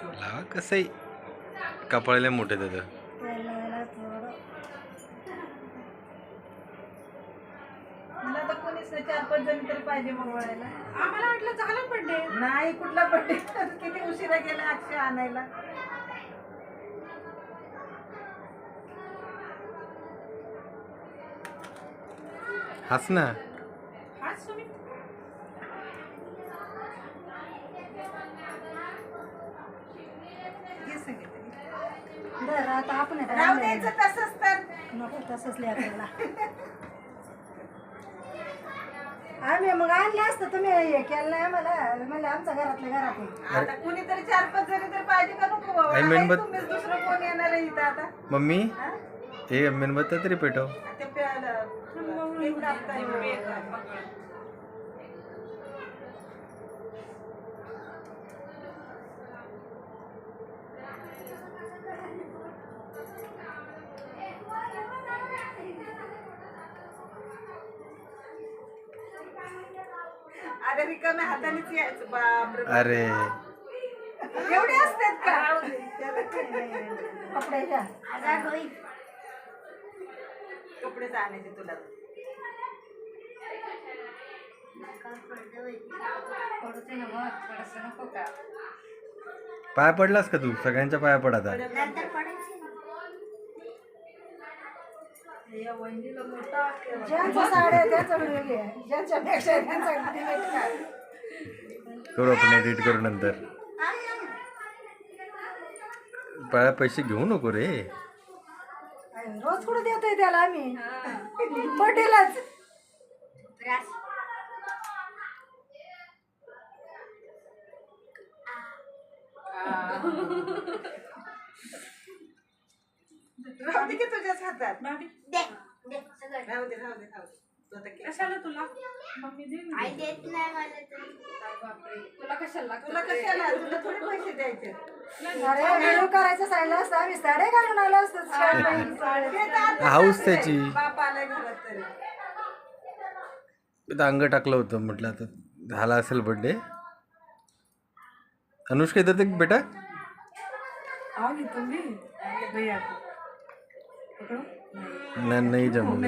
लावा कसंही कपाळाला मोठे त्याचं. मला तर कोणीच नाही, 4-5 जण तरी पाहिजे मग वळायला. आम्हाला वाटलं झालं बर्थडे. नाही, कुठला बर्थडे? किती उशिरा गेला अक्षय आणायला. हस ना. हाच तुम्ही आता आपण राहू द्यायचं तसंच तर. नको तसंच लिहायला. आम्ही मग आणलं असतं, तुम्ही हे केलं नाही मला म्हणलं आमच्या घरातल्या घरात. आता कुणीतरी 4-5 जण तरी पाहिजे का नको बाबा? आई आहे मेणबत्ती- तुम्हीच, दुसरं कोण येणार आहे इथं आता? मम्मी हा? हे मेणबत्त्या तरी पेटव. ते प्यायला केक कापताय मग. अरे रिकाम्या हातानेच यायचं. बापरे बाप. अरे एवढे असतात का? कपड्याच्या कपडेच आणायचे तुला. पाया पडलास का तू? सगळ्यांच्या पाया पड आता. या वहिनीला मोठा आशीर्वाद. ज्यांच्या साड्या त्याचा वेगळी आहे, ज्यांच्यापेक्षा त्यांचा डिमेट काय. करू आपण एडिट करू नंतर. पाया पैसे घेऊ नको रे. रोज कुठे देतोय त्याला आम्ही पटेलच. राहू दे की तुझ्याच हातात. राहू दे. कशाला तुला? मम्मी दे ना. तुला कशाला? तुला थोडे पैसे द्यायचे. अरे व्हिडिओ करायचं सांगितलं असतं, आम्ही साड्या घालून आलो असतो. हाऊस त्याची. बाप आलाय घरात तरी. इथं अंग टाकलं होतं, म्हटलं आता झाला असेल बर्थडे. अनुष्का इथं ते बेटा तुम्ही नाही जमलं.